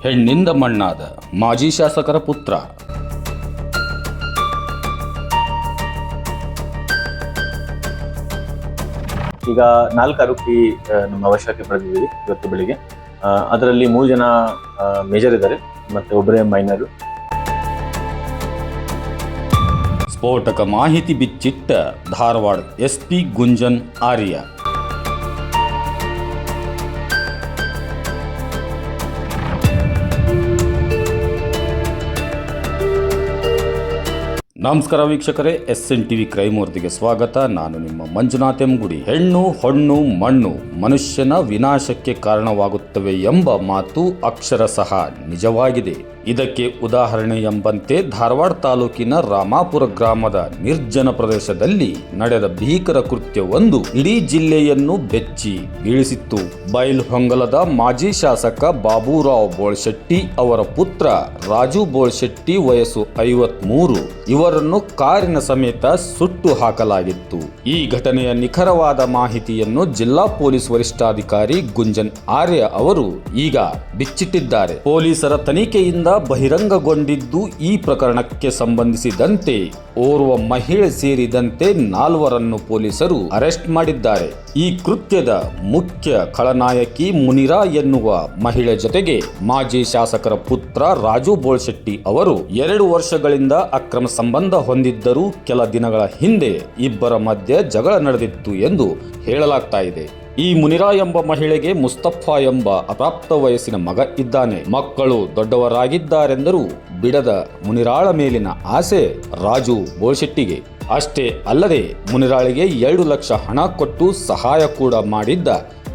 ಹೆಣ್ಣಿಂದ ಮಣ್ಣಾದ ಮಾಜಿ ಶಾಸಕರ ಪುತ್ರ. ಈಗ 4 ಆರೋಪಿ ನಮ್ಮ ವಶಕ್ಕೆ ಪಡೆದಿದ್ದೀವಿ ಇವತ್ತು ಬೆಳಿಗ್ಗೆ. ಅದರಲ್ಲಿ 3 ಜನ ಮೇಜರ್ ಇದ್ದಾರೆ ಮತ್ತೆ ಒಬ್ಬರೇ ಮೈನರ್. ಸ್ಫೋಟಕ ಮಾಹಿತಿ ಬಿಚ್ಚಿಟ್ಟ ಧಾರವಾಡ ಎಸ್ಪಿ ಗುಂಜನ್ ಆರ್ಯ. ನಮಸ್ಕಾರ ವೀಕ್ಷಕರೇ, SN TV ಕ್ರೈಮ್ ವರದಿಗೆ ಸ್ವಾಗತ. ನಾನು ನಿಮ್ಮ ಮಂಜುನಾಥ್ ಎಂಗುಡಿ. ಹೆಣ್ಣು ಹೊಣ್ಣು ಮಣ್ಣು ಮನುಷ್ಯನ ವಿನಾಶಕ್ಕೆ ಕಾರಣವಾಗುತ್ತವೆ ಎಂಬ ಮಾತು ಅಕ್ಷರಶಃ ನಿಜವಾಗಿದೆ. ಇದಕ್ಕೆ ಉದಾಹರಣೆ ಎಂಬಂತೆ ಧಾರವಾಡ ತಾಲೂಕಿನ ರಾಮಾಪುರ ಗ್ರಾಮದ ನಿರ್ಜನ ಪ್ರದೇಶದಲ್ಲಿ ನಡೆದ ಭೀಕರ ಕೃತ್ಯವೊಂದು ಇಡೀ ಜಿಲ್ಲೆಯನ್ನು ಬೆಚ್ಚಿ ಬೀಳಿಸಿತ್ತು. ಬೈಲಹೊಂಗಲದ ಮಾಜಿ ಶಾಸಕ ಬಾಬುರಾವ್ ಬೋಳ್ಶೆಟ್ಟಿ ಅವರ ಪುತ್ರ ರಾಜು ಬೋಳ್ಶೆಟ್ಟಿ ವಯಸ್ಸು 53 ಇವರನ್ನು ಕಾರಿನ ಸಮೇತ ಸುಟ್ಟು ಹಾಕಲಾಗಿತ್ತು. ಈ ಘಟನೆಯ ನಿಖರವಾದ ಮಾಹಿತಿಯನ್ನು ಜಿಲ್ಲಾ ಪೊಲೀಸ್ ವರಿಷ್ಠಾಧಿಕಾರಿ ಗುಂಜನ್ ಆರ್ಯ ಅವರು ಈಗ ಬಿಚ್ಚಿಟ್ಟಿದ್ದಾರೆ. ಪೊಲೀಸರ ತನಿಖೆಯಿಂದ ಬಹಿರಂಗಗೊಂಡಿದ್ದು ಈ ಪ್ರಕರಣಕ್ಕೆ ಸಂಬಂಧಿಸಿದಂತೆ ಓರ್ವ ಮಹಿಳೆ ಸೇರಿದಂತೆ 4ರನ್ನು ಪೊಲೀಸರು ಅರೆಸ್ಟ್ ಮಾಡಿದ್ದಾರೆ. ಈ ಕೃತ್ಯದ ಮುಖ್ಯ ಖಳನಾಯಕಿ ಮುನಿರಾ ಎನ್ನುವ ಮಹಿಳೆ ಜೊತೆಗೆ ಮಾಜಿ ಶಾಸಕರ ಪುತ್ರ ರಾಜು ಬೋಳ್ಶೆಟ್ಟಿ ಅವರು 2 ವರ್ಷಗಳಿಂದ ಅಕ್ರಮ ಸಂಬಂಧ ಹೊಂದಿದ್ದರೂ ಕೆಲ ದಿನಗಳ ಹಿಂದೆ ಇಬ್ಬರ ಮಧ್ಯೆ ಜಗಳ ನಡೆದಿತ್ತು ಎಂದು ಹೇಳಲಾಗ್ತಾ ಇದೆ. ಈ ಮುನಿರಾ ಎಂಬ ಮಹಿಳೆಗೆ ಮುಸ್ತಫಾ ಎಂಬ ಅಪ್ರಾಪ್ತ ವಯಸ್ಸಿನ ಮಗ ಇದ್ದಾನೆ. ಮಕ್ಕಳು ದೊಡ್ಡವರಾಗಿದ್ದಾರೆಂದರೂ ಬಿಡದ ಮುನಿರಾಳ ಮೇಲಿನ ಆಸೆ ರಾಜು ಬೋಳ್ಶೆಟ್ಟಿಗೆ. ಅಷ್ಟೇ ಅಲ್ಲದೆ ಮುನಿರಾಳಿಗೆ 2 ಲಕ್ಷ ಹಣ ಕೊಟ್ಟು ಸಹಾಯ ಕೂಡ ಮಾಡಿದ್ದ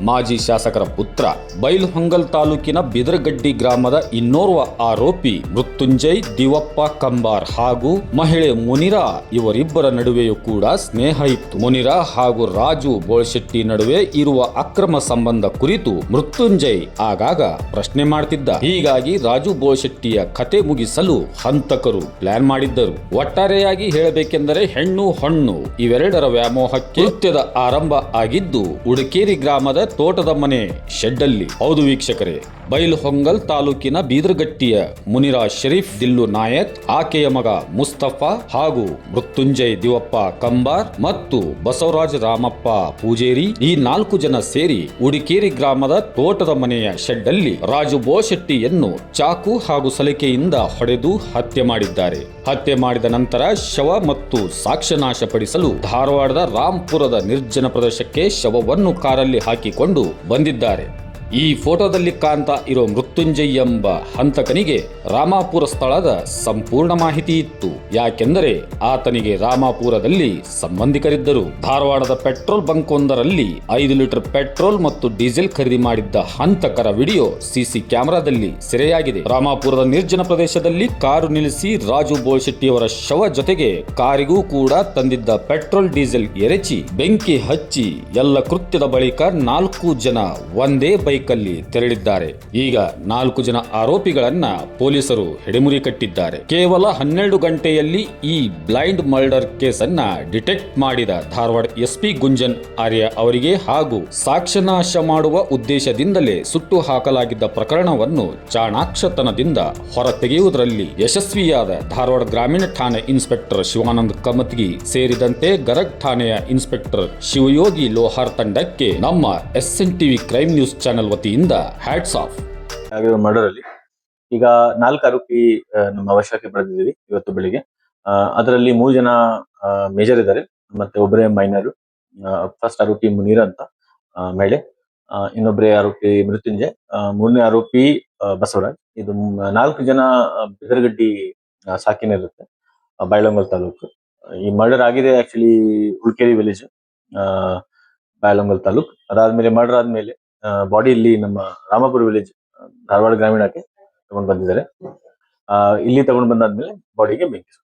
ಮಾಜಿ ಶಾಸಕರ ಪುತ್ರ. ಬೈಲಹೊಂಗಲ್ ತಾಲೂಕಿನ ಬಿದರಗಡ್ಡಿ ಗ್ರಾಮದ ಇನ್ನೋರ್ವ ಆರೋಪಿ ಮೃತ್ಯುಂಜಯ್ ದಿವಪ್ಪ ಕಂಬಾರ್ ಹಾಗೂ ಮಹಿಳೆ ಮುನಿರಾ ಇವರಿಬ್ಬರ ನಡುವೆಯೂ ಕೂಡ ಸ್ನೇಹ ಇತ್ತು. ಮುನಿರಾ ಹಾಗೂ ರಾಜು ಬೋಳ್ಶೆಟ್ಟಿ ನಡುವೆ ಇರುವ ಅಕ್ರಮ ಸಂಬಂಧ ಕುರಿತು ಮೃತ್ಯುಂಜಯ್ ಆಗಾಗ ಪ್ರಶ್ನೆ ಮಾಡ್ತಿದ್ದ. ಹೀಗಾಗಿ ರಾಜು ಬೋಳ್ಶೆಟ್ಟಿಯ ಕತೆ ಮುಗಿಸಲು ಹಂತಕರು ಪ್ಲಾನ್ ಮಾಡಿದ್ದರು. ಒಟ್ಟಾರೆಯಾಗಿ ಹೇಳಬೇಕೆಂದರೆ ಹೆಣ್ಣು ಹೊಣ್ಣು ಇವೆರಡರ ವ್ಯಾಮೋಹಕ್ಕೆ ಕೃತ್ಯದ ಆರಂಭ ಆಗಿದ್ದು ಉಡಕೇರಿ ಗ್ರಾಮದ ತೋಟದ ಮನೆ ಶೆಡ್ಡಲ್ಲಿ. ಹೌದು ವೀಕ್ಷಕರೇ, ಬೈಲಹೊಂಗಲ್ ತಾಲೂಕಿನ ಬೀದರಗಟ್ಟಿಯ ಮುನಿರಾ ಶರೀಫ್ ದಿಲ್ಲು ನಾಯಕ್, ಆಕೆಯ ಮಗ ಮುಸ್ತಫಾ ಹಾಗೂ ಮೃತ್ಯುಂಜಯ್ ದಿವಪ್ಪ ಕಂಬಾರ್ ಮತ್ತು ಬಸವರಾಜ್ ರಾಮಪ್ಪ ಪೂಜೇರಿ ಈ 4 ಜನ ಸೇರಿ ಉಡಿಕೇರಿ ಗ್ರಾಮದ ತೋಟದ ಮನೆಯ ಶೆಡ್ಡಲ್ಲಿ ರಾಜು ಬೋಳ್ಶೆಟ್ಟಿಯನ್ನು ಚಾಕು ಹಾಗೂ ಸಲಿಕೆಯಿಂದ ಹೊಡೆದು ಹತ್ಯೆ ಮಾಡಿದ್ದಾರೆ. ಹತ್ಯೆ ಮಾಡಿದ ನಂತರ ಶವ ಮತ್ತು ಸಾಕ್ಷ್ಯ ನಾಶಪಡಿಸಲು ಧಾರವಾಡದ ರಾಂಪುರದ ನಿರ್ಜನ ಪ್ರದೇಶಕ್ಕೆ ಶವವನ್ನು ಕಾರಲ್ಲಿ ಹಾಕಿಕೊಂಡು ಬಂದಿದ್ದಾರೆ. ಈ ಫೋಟೋದಲ್ಲಿ ಕಾಣ್ತಾ ಇರೋ ಮೃತ್ಯುಂಜಯ್ ಎಂಬ ಹಂತಕನಿಗೆ ರಾಮಾಪುರ ಸ್ಥಳದ ಸಂಪೂರ್ಣ ಮಾಹಿತಿ ಇತ್ತು. ಯಾಕೆಂದರೆ ಆತನಿಗೆ ರಾಮಾಪುರದಲ್ಲಿ ಸಂಬಂಧಿಕರಿದ್ದರು. ಧಾರವಾಡದ ಪೆಟ್ರೋಲ್ ಬಂಕ್ ಒಂದರಲ್ಲಿ 5 ಲೀಟರ್ ಪೆಟ್ರೋಲ್ ಮತ್ತು ಡೀಸೆಲ್ ಖರೀದಿ ಮಾಡಿದ್ದ ಹಂತಕರ ವಿಡಿಯೋ ಸಿಸಿ ಕ್ಯಾಮೆರಾದಲ್ಲಿ ಸೆರೆಯಾಗಿದೆ. ರಾಮಾಪುರದ ನಿರ್ಜನ ಪ್ರದೇಶದಲ್ಲಿ ಕಾರು ನಿಲ್ಲಿಸಿ ರಾಜು ಬೋಳ್ಶೆಟ್ಟಿಯವರ ಶವ ಜೊತೆಗೆ ಕಾರಿಗೂ ಕೂಡ ತಂದಿದ್ದ ಪೆಟ್ರೋಲ್ ಡೀಸೆಲ್ ಎರಚಿ ಬೆಂಕಿ ಹಚ್ಚಿ ಎಲ್ಲ ಕೃತ್ಯದ ಬಳಿಕ 4 ಜನ ಒಂದೇ ಬೈಕಲ್ಲಿ ತೆರಳಿದ್ದಾರೆ. ಈಗ 4 ಜನ ಆರೋಪಿಗಳನ್ನ ಪೊಲೀಸರು ಹೆಡೆಮುರಿ ಕಟ್ಟಿದ್ದಾರೆ. ಕೇವಲ 12 ಗಂಟೆಯಲ್ಲಿ ಈ ಬ್ಲೈಂಡ್ ಮರ್ಡರ್ ಕೇಸನ್ನ ಡಿಟೆಕ್ಟ್ ಮಾಡಿದ ಧಾರವಾಡ ಎಸ್ಪಿ ಗುಂಜನ್ ಆರ್ಯ ಅವರಿಗೆ ಹಾಗೂ ಸಾಕ್ಷ್ಯನಾಶ ಮಾಡುವ ಉದ್ದೇಶದಿಂದಲೇ ಸುಟ್ಟು ಹಾಕಲಾಗಿದ್ದ ಪ್ರಕರಣವನ್ನು ಚಾಣಾಕ್ಷತನದಿಂದ ಹೊರತೆಗೆಯುವುದರಲ್ಲಿ ಯಶಸ್ವಿಯಾದ ಧಾರವಾಡ ಗ್ರಾಮೀಣ ಠಾಣೆ ಇನ್ಸ್ಪೆಕ್ಟರ್ ಶಿವಾನಂದ್ ಕಮತ್ಗಿ ಸೇರಿದಂತೆ ಗರಗ್ ಠಾಣೆಯ ಇನ್ಸ್ಪೆಕ್ಟರ್ ಶಿವಯೋಗಿ ಲೋಹಾರ್ ತಂಡಕ್ಕೆ ನಮ್ಮ SN TV crime news channel ವತಿಯಿಂದ ಹ್ಯಾಟ್ಸ್ ಆಫ್. ಮರ್ಡರ್ ಅಲ್ಲಿ ಈಗ 4 ಆರೋಪಿ ನಮ್ಮ ವಶಕ್ಕೆ ಪಡೆದಿದ್ದೀವಿ ಇವತ್ತು ಬೆಳಿಗ್ಗೆ. ಅದರಲ್ಲಿ 3 ಜನ ಮೇಜರ್ ಇದ್ದಾರೆ ಮತ್ತೆ ಒಬ್ಬರೇ ಮೈನರ್. ಫಸ್ಟ್ ಆರೋಪಿ ಮುನೀರ್ ಅಂತ ಮಹಿಳೆ, ಇನ್ನೊಬ್ಬರೇ ಆರೋಪಿ ಮೃತ್ಯುಂಜಯ್, 3ನೇ ಆರೋಪಿ ಬಸವರಾಜ್. ಇದು 4 ಜನ ಬಿದರಗಡ್ಡಿ ಸಾಕಿನ ಇರುತ್ತೆ, ಬೈಲಹೊಂಗಲ್ ತಾಲೂಕು. ಈ ಮರ್ಡರ್ ಆಗಿದೆ ಆಕ್ಚುಲಿ ಉಳ್ಕೇರಿ ವಿಲೇಜ್, ಬೈಲಹೊಂಗಲ್ ತಾಲೂಕ್. ಅದಾದ್ಮೇಲೆ ಮರ್ಡರ್ ಆದ್ಮೇಲೆ ಬಾಡಿ ಇಲ್ಲಿ ನಮ್ಮ ರಾಮಾಪುರ ವಿಲೇಜ್ ಧಾರವಾಡ ಗ್ರಾಮೀಣಕ್ಕೆ ತಗೊಂಡು ಬಂದಿದ್ದಾರೆ. ಇಲ್ಲಿ ತಗೊಂಡು ಬಂದಾದ್ಮೇಲೆ ಬಾಡಿಗೆ ಬೆಂಕಿ